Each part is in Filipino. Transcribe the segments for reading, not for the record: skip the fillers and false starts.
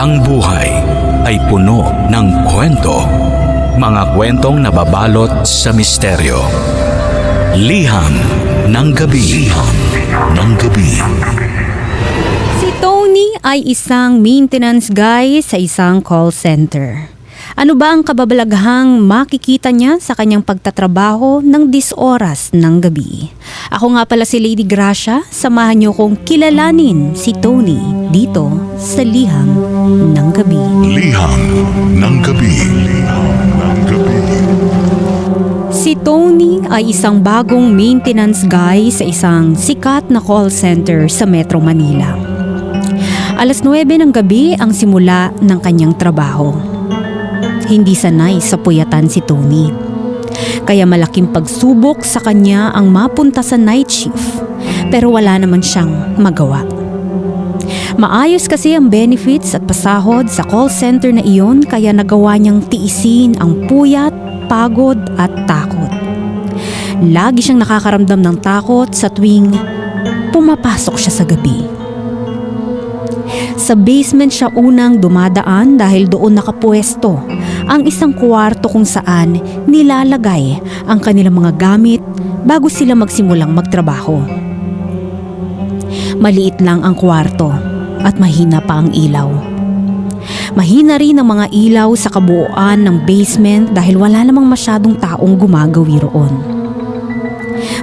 Ang buhay ay puno ng kwento. Mga kwentong nababalot sa misteryo. Liham ng gabi. Liham ng gabi. Si Tony ay isang maintenance guy sa isang call center. Ano ba ang kababalaghang makikita niya sa kanyang pagtatrabaho ng 10 oras ng gabi? Ako nga pala si Lady Gracia, samahan niyo kong kilalanin si Tony dito sa Liham ng Gabi. Liham ng gabi. Liham ng gabi. Si Tony ay isang bagong maintenance guy sa isang sikat na call center sa Metro Manila. 9:00 ng gabi ang simula ng kanyang trabaho. Hindi sanay sa puyatan si Tony. Kaya malaking pagsubok sa kanya ang mapunta sa night shift, pero wala naman siyang magawa. Maayos kasi ang benefits at pasahod sa call center na iyon, kaya nagawa niyang tiisin ang puyat, pagod at takot. Lagi siyang nakakaramdam ng takot sa tuwing pumapasok siya sa gabi. Sa basement siya unang dumadaan dahil doon nakapwesto ang isang kwarto kung saan nilalagay ang kanilang mga gamit bago sila magsimulang magtrabaho. Maliit lang ang kwarto at mahina pa ang ilaw. Mahina rin ang mga ilaw sa kabuuan ng basement dahil wala namang masyadong taong gumagawi roon.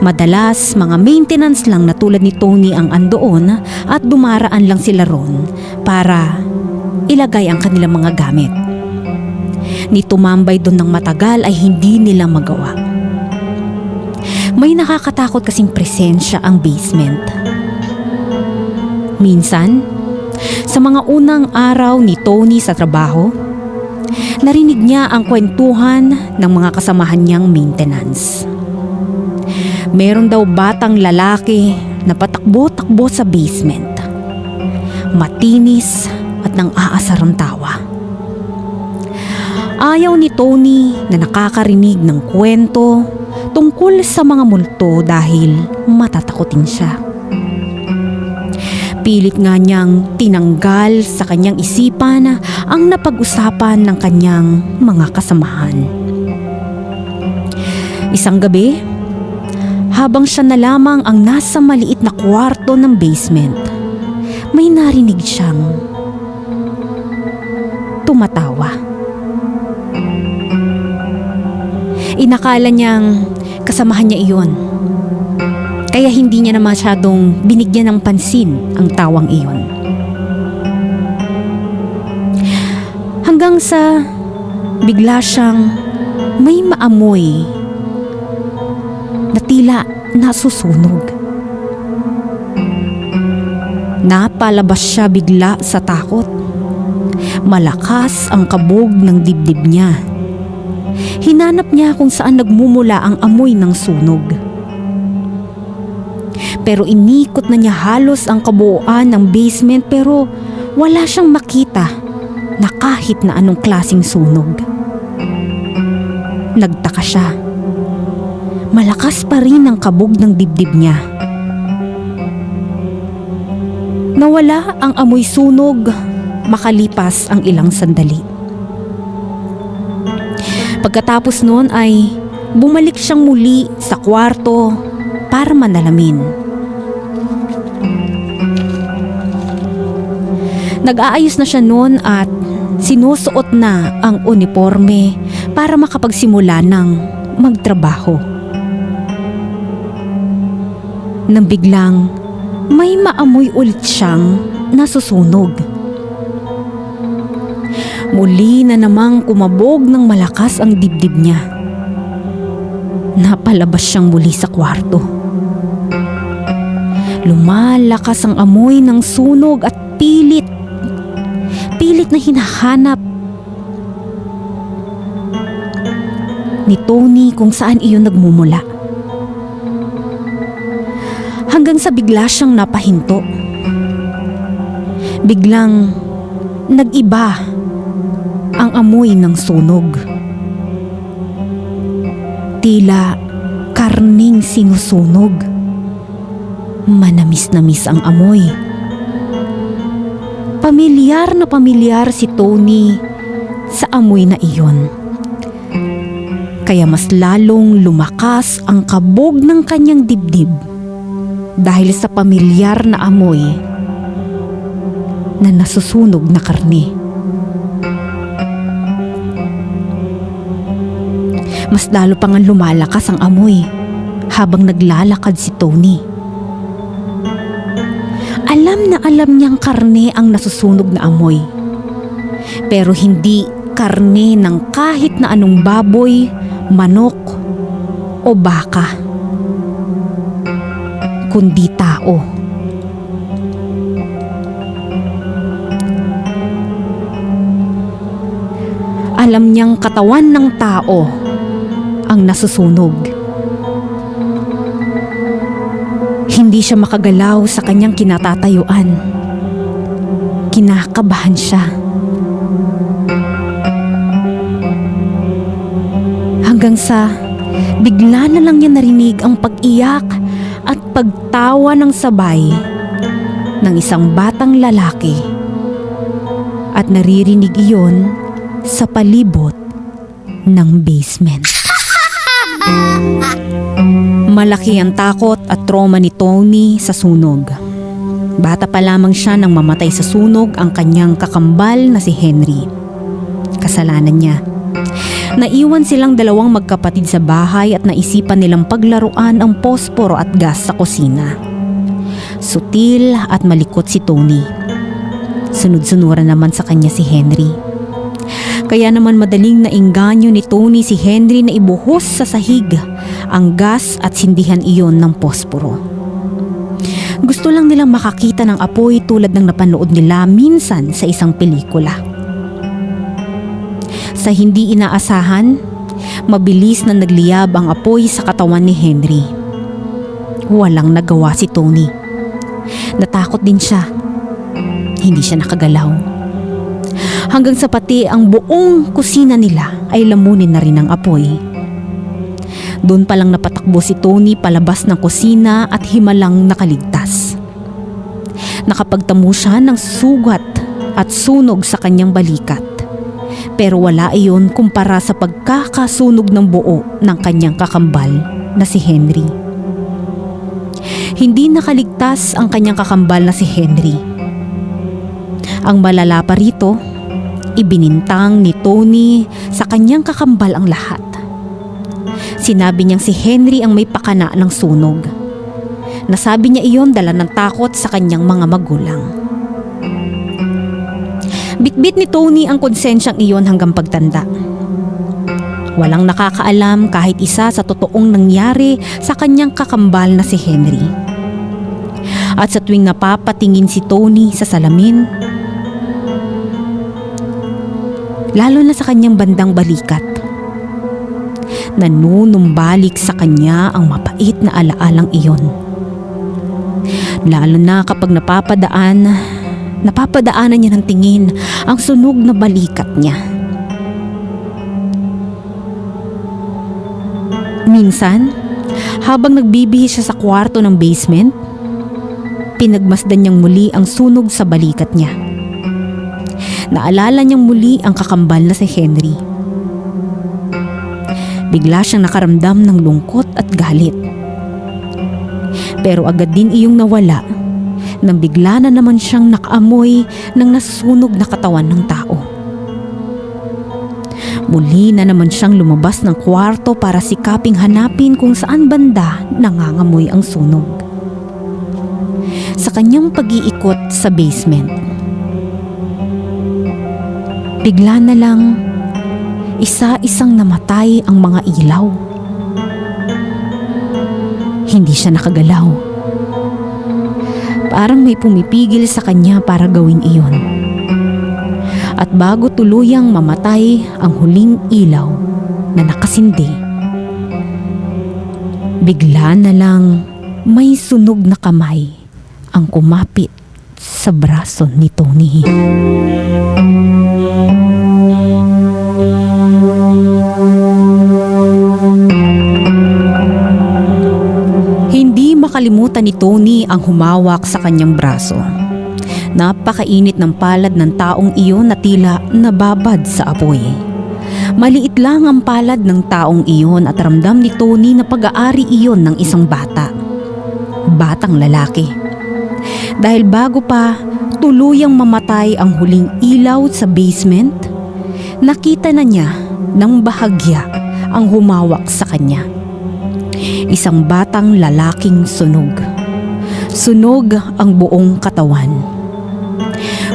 Madalas, mga maintenance lang na tulad ni Tony ang andoon at dumaraan lang sila ron para ilagay ang kanilang mga gamit. Ni tumambay doon ng matagal ay hindi nila magawa. May nakakatakot kasing presensya ang basement. Minsan, sa mga unang araw ni Tony sa trabaho, narinig niya ang kwentuhan ng mga kasamahan niyang maintenance. Meron daw batang lalaki na patakbo-takbo sa basement. Matinis at nang aasar ang tawa. Ayaw ni Tony na nakakarinig ng kwento tungkol sa mga multo dahil matatakotin siya. Pilit nga niyang tinanggal sa kanyang isipan ang napag-usapan ng kanyang mga kasamahan. Isang gabi, habang siya na lamang ang nasa maliit na kwarto ng basement, may narinig siyang tumatawa. Inakala niyang kasamahan niya iyon, kaya hindi niya na masyadong binigyan ng pansin ang tawang iyon. Hanggang sa bigla siyang may maamoy na tila nasusunog. Napalabas siya bigla sa takot. Malakas ang kabog ng dibdib niya. Hinanap niya kung saan nagmumula ang amoy ng sunog. Pero inikot na niya halos ang kabuuan ng basement pero wala siyang makita na kahit na anong klaseng sunog. Nagtaka siya. Malakas pa rin ang kabog ng dibdib niya. Nawala ang amoy sunog makalipas ang ilang sandali. Pagkatapos noon ay bumalik siyang muli sa kwarto para manalamin. Nag-aayos na siya noon at sinusuot na ang uniforme para makapagsimula ng magtrabaho. Nang biglang may maamoy ulit siyang nasusunog. Muli na namang kumabog ng malakas ang dibdib niya. Napalabas siyang muli sa kwarto. Lumalakas ang amoy ng sunog at pilit na hinahanap ni Tony kung saan iyon nagmumula. Hanggang sa bigla siyang napahinto. Biglang nag-iba ang amoy ng sunog. Tila karning sinusunog. Manamis-namis ang amoy. Pamilyar si Tony sa amoy na iyon. Kaya mas lalong lumakas ang kabog ng kanyang dibdib dahil sa pamilyar na amoy na nasusunog na karne. Mas lalo pang lumalakas ang amoy habang naglalakad si Tony. Alam na alam niyang karne ang nasusunog na amoy. Pero hindi karne ng kahit na anong baboy, manok o baka, kundi tao. Alam niyang katawan ng tao ang nasusunog. Hindi siya makagalaw sa kanyang kinatatayuan. Kinakabahan siya. Hanggang sa bigla na lang niya narinig ang pag-iyak at pagtawa ng sabay ng isang batang lalaki. At naririnig iyon sa palibot ng basement. Malaki ang takot at trauma ni Tony sa sunog. Bata pa lamang siya nang mamatay sa sunog ang kanyang kakambal na si Henry. Kasalanan niya. Naiwan silang dalawang magkapatid sa bahay at naisipan nilang paglaruan ang posporo at gas sa kusina. Sutil at malikot si Tony. Sunod-sunuran naman sa kanya si Henry. Kaya naman madaling naengganyo ni Tony si Henry na ibuhos sa sahig ang gas at sindihan iyon ng posporo. Gusto lang nilang makakita ng apoy tulad ng napanood nila minsan sa isang pelikula. Sa hindi inaasahan, mabilis na nagliyab ang apoy sa katawan ni Henry. Walang nagawa si Tony. Natakot din siya. Hindi siya nakagalaw. Hanggang sa pati ang buong kusina nila ay lamunin na rin ng apoy. Doon palang napatakbo si Tony palabas ng kusina at himalang nakaligtas. Nakapagtamo siya ng sugat at sunog sa kanyang balikat. Pero wala iyon kumpara sa pagkakasunog ng buo ng kanyang kakambal na si Henry. Hindi nakaligtas ang kanyang kakambal na si Henry. Ang malala pa rito, ibinintang ni Tony sa kanyang kakambal ang lahat. Sinabi niyang si Henry ang may pakana ng sunog. Nasabi niya iyon dala ng takot sa kanyang mga magulang. Bitbit ni Tony ang konsensyang iyon hanggang pagtanda. Walang nakakaalam kahit isa sa totoong nangyari sa kanyang kakambal na si Henry. At sa tuwing napapatingin si Tony sa salamin, lalo na sa kanyang bandang balikat, nanunumbalik sa kanya ang mapait na alaalang iyon. Lalo na kapag napapadaanan niya ng tingin ang sunog na balikat niya. Minsan, habang nagbibihis siya sa kwarto ng basement, pinagmasdan niyang muli ang sunog sa balikat niya. Naalala niyang muli ang kakambal na si Henry. Bigla siyang nakaramdam ng lungkot at galit. Pero agad din iyong nawala nang bigla na naman siyang nakaamoy ng nasusunog na katawan ng tao. Muli na naman siyang lumabas ng kwarto para sikaping hanapin kung saan banda nangangamoy ang sunog. Sa kanyang pag-iikot sa basement, bigla na lang isa-isang namatay ang mga ilaw. Hindi siya nakagalaw. Parang may pumipigil sa kanya para gawin iyon. At bago tuluyang mamatay ang huling ilaw na nakasindi, bigla na lang may sunog na kamay ang kumapit sa braso ni Tony. Hindi makalimutan ni Tony ang humawak sa kanyang braso. Napakainit ng palad ng taong iyon na tila nababad sa apoy. Maliit lang ang palad ng taong iyon at ramdam ni Tony na pag-aari iyon ng isang bata. Batang lalaki. Dahil bago pa tuluyang mamatay ang huling ilaw sa basement, nakita na niya ng bahagya ang humawak sa kanya. Isang batang lalaking sunog. Sunog ang buong katawan.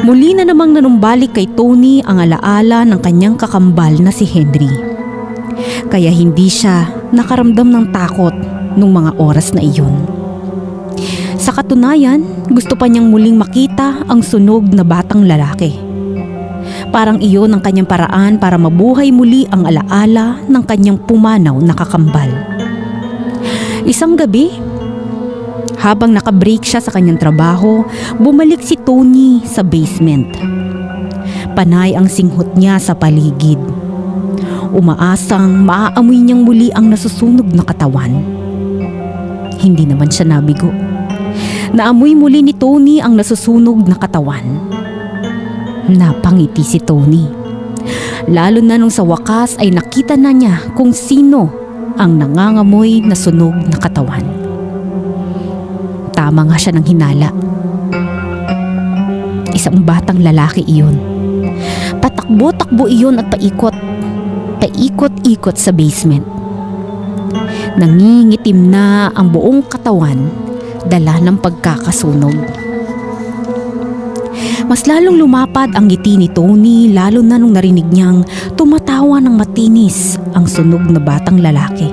Muli na namang nanumbalik kay Tony ang alaala ng kanyang kakambal na si Henry. Kaya hindi siya nakaramdam ng takot nung mga oras na iyon. Sa katunayan, gusto pa niyang muling makita ang sunog na batang lalaki. Parang iyon ang kanyang paraan para mabuhay muli ang alaala ng kanyang pumanaw na kakambal. Isang gabi, habang nakabreak siya sa kanyang trabaho, bumalik si Tony sa basement. Panay ang singhot niya sa paligid. Umaasang maaamoy niyang muli ang nasusunog na katawan. Hindi naman siya nabigo. Naamoy muli ni Tony ang nasusunog na katawan. Napangiti si Tony. Lalo na nung sa wakas ay nakita na niya kung sino ang nangangamoy na sunog na katawan. Tama nga siya ng hinala. Isang batang lalaki iyon. Patakbo-takbo iyon at paikot-ikot sa basement. Nangingitim na ang buong katawan dala ng pagkakasunog. Mas lalong lumapad ang ngiti ni Tony lalo na nung narinig niyang tumatawa ng matinis ang sunog na batang lalaki.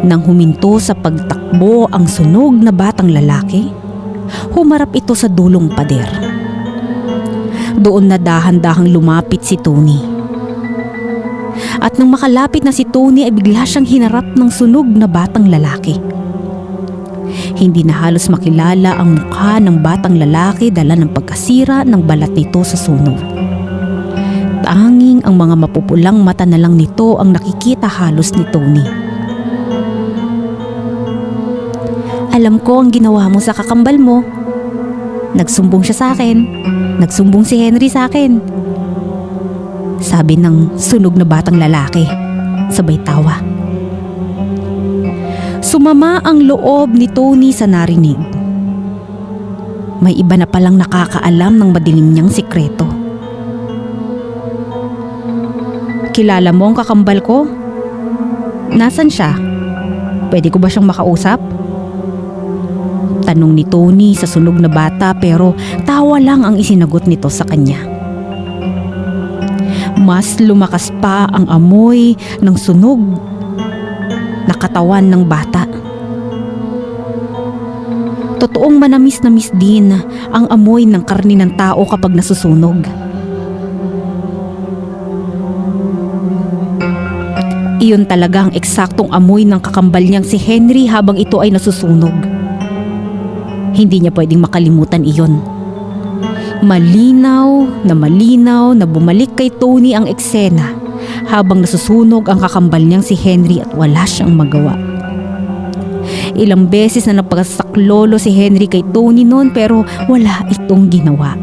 Nang huminto sa pagtakbo ang sunog na batang lalaki, humarap ito sa dulong pader. Doon na dahan-dahang lumapit si Tony. At nang makalapit na si Tony ay bigla siyang hinarap ng sunog na batang lalaki. Hindi na halos makilala ang mukha ng batang lalaki dala ng pagkasira ng balat nito sa sunog. Tanging ang mga mapupulang mata na lang nito ang nakikita halos ni Tony. Alam ko ang ginawa mo sa kakambal mo. Nagsumbong siya sa akin. Nagsumbong si Henry sa akin. Sabi ng sunog na batang lalaki, sabay tawa. Sumama ang loob ni Tony sa narinig. May iba na palang nakakaalam ng madilim niyang sikreto. Kilala mo ang kakambal ko? Nasaan siya? Pwede ko ba siyang makausap? Tanong ni Tony sa sunog na bata pero tawa lang ang isinagot nito sa kanya. Mas lumakas pa ang amoy ng sunog na katawan ng bata. Totoong manamis-namis din ang amoy ng karni ng tao kapag nasusunog. Iyon talaga ang eksaktong amoy ng kakambal niyang si Henry habang ito ay nasusunog. Hindi niya pwedeng makalimutan iyon. Malinaw na bumalik kay Tony ang eksena habang nasusunog ang kakambal niyang si Henry at wala siyang magawa. Ilang beses na napagsaklolo si Henry kay Tony noon pero wala itong ginawa.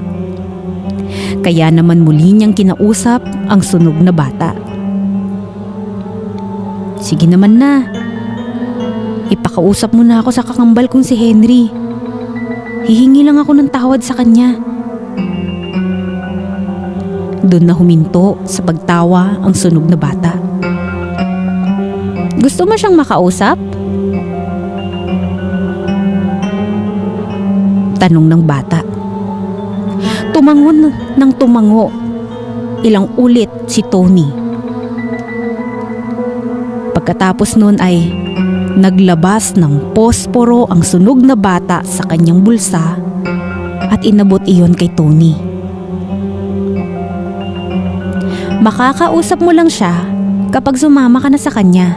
Kaya naman muli niyang kinausap ang sunog na bata. Sige naman na. Ipakausap mo na ako sa kakambal kong si Henry. Hihingi lang ako ng tawad sa kanya. Doon na huminto sa pagtawa ang sunog na bata. Gusto mo siyang makausap? Tanong ng bata. Tumangon ng tumango. Ilang ulit si Tony. Pagkatapos noon ay naglabas ng posporo ang sunog na bata sa kanyang bulsa at inabot iyon kay Tony. Makakausap mo lang siya kapag sumama ka na sa kanya.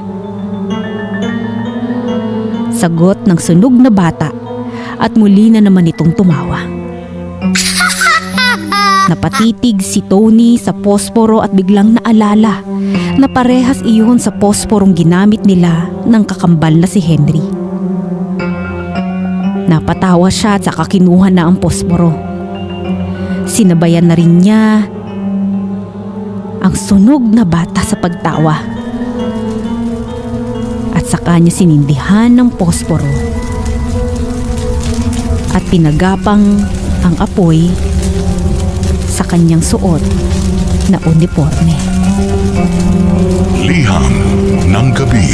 Sagot ng sunog na bata at muli na naman itong tumawa. Napatitig si Tony sa posporo at biglang naalala na parehas iyon sa posporong ginamit nila ng kakambal na si Henry. Napatawa siya at saka kinuha na ang posporo. Sinabayan na rin niya ang sunog na bata sa pagtawa. At saka niya sinindihan ng posporo at pinagapang ang apoy sa kanyang suot na uniforme. Liham ng gabi.